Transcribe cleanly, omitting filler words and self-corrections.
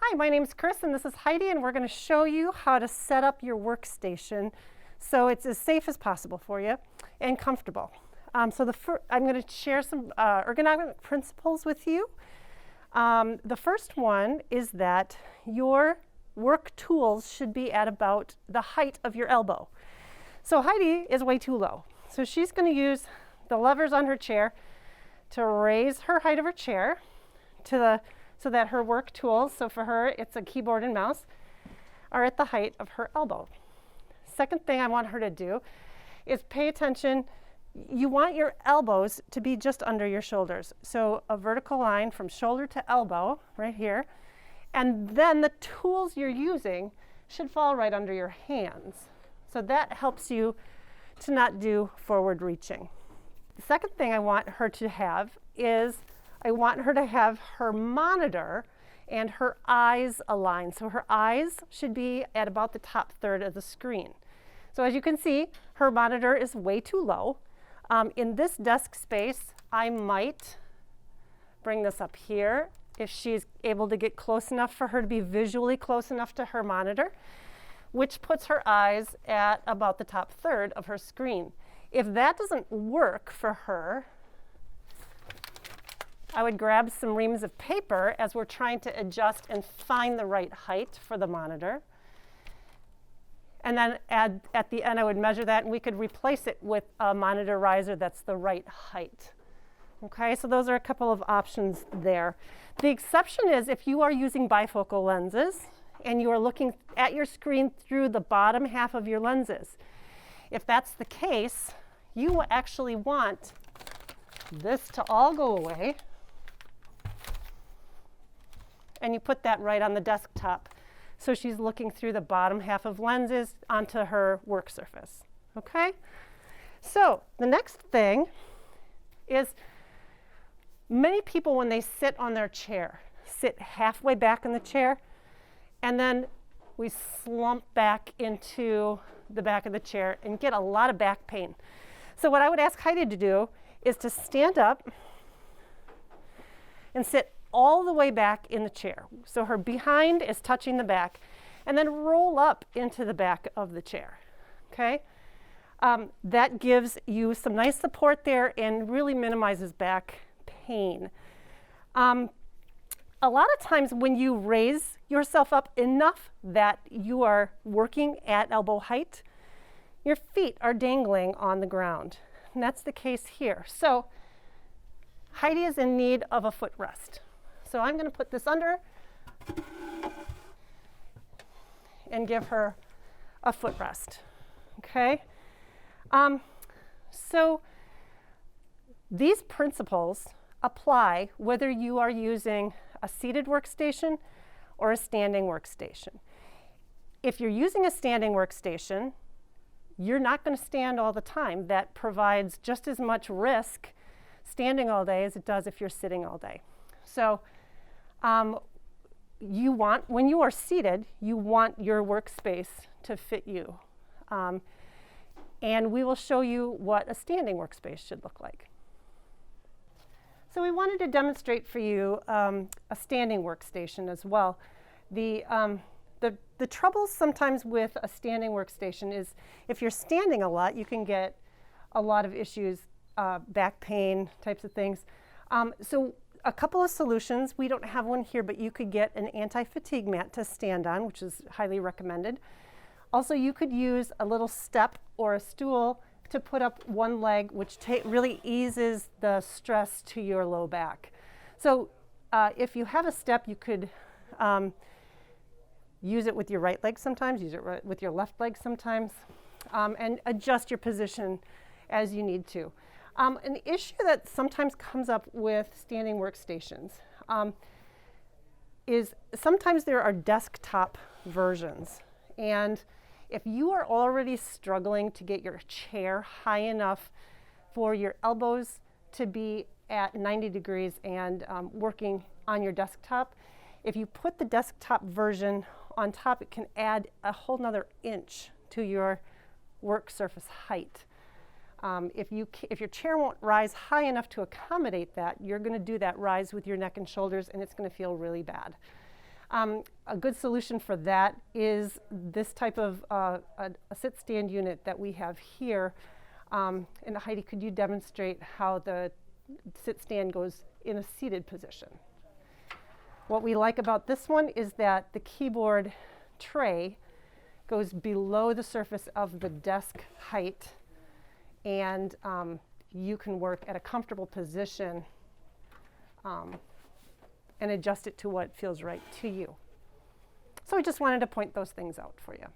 Hi, my name's Chris and this is Heidi, and we're going to show you how to set up your workstation so it's as safe as possible for you and comfortable. I'm going to share some ergonomic principles with you. The first one is that your work tools should be at about the height of your elbow. So Heidi is way too low. So she's going to use the levers on her chair to raise her height of her chair so that her work tools, so for her it's a keyboard and mouse, are at the height of her elbow. Second thing I want her to do is pay attention. You want your elbows to be just under your shoulders. So a vertical line from shoulder to elbow right here. And then the tools you're using should fall right under your hands. So that helps you to not do forward reaching. The second thing I want her to have is I want her to have her monitor and her eyes aligned. So her eyes should be at about the top third of the screen. So as you can see, her monitor is way too low. In this desk space, I might bring this up here if she's able to get close enough for her to be visually close enough to her monitor, which puts her eyes at about the top third of her screen. If that doesn't work for her, I would grab some reams of paper as we're trying to adjust and find the right height for the monitor. And then at the end, I would measure that, and we could replace it with a monitor riser that's the right height. Okay, so those are a couple of options there. The exception is if you are using bifocal lenses and you are looking at your screen through the bottom half of your lenses. If that's the case, you actually want this to all go away, and you put that right on the desktop. So she's looking through the bottom half of lenses onto her work surface. Okay? So the next thing is many people, when they sit on their chair, sit halfway back in the chair, and then we slump back into the back of the chair and get a lot of back pain. So what I would ask Heidi to do is to stand up and sit all the way back in the chair. So her behind is touching the back, and then roll up into the back of the chair. Okay? That gives you some nice support there and really minimizes back pain. A lot of times when you raise yourself up enough that you are working at elbow height, your feet are dangling on the ground. And that's the case here. So Heidi is in need of a footrest. So I'm going to put this under and give her a footrest. Okay? So these principles apply whether you are using a seated workstation or a standing workstation. If you're using a standing workstation, you're not going to stand all the time. That provides just as much risk standing all day as it does if you're sitting all day. So when you are seated, you want your workspace to fit you. And we will show you what a standing workspace should look like. So we wanted to demonstrate for you a standing workstation as well. The troubles sometimes with a standing workstation is if you're standing a lot, you can get a lot of issues, back pain, types of things. So a couple of solutions. We don't have one here, but you could get an anti-fatigue mat to stand on, which is highly recommended. Also, you could use a little step or a stool to put up one leg, which really eases the stress to your low back. So if you have a step, you could use it with your right leg sometimes, use it with your left leg sometimes, and adjust your position as you need to. An issue that sometimes comes up with standing workstations is sometimes there are desktop versions. And if you are already struggling to get your chair high enough for your elbows to be at 90 degrees and working on your desktop, if you put the desktop version on top, it can add a whole nother inch to your work surface height. If your chair won't rise high enough to accommodate that, you're going to do that rise with your neck and shoulders, and it's going to feel really bad. A good solution for that is this type of a sit-stand unit that we have here. And Heidi, could you demonstrate how the sit-stand goes in a seated position? What we like about this one is that the keyboard tray goes below the surface of the desk height, and you can work at a comfortable position and adjust it to what feels right to you. So I just wanted to point those things out for you.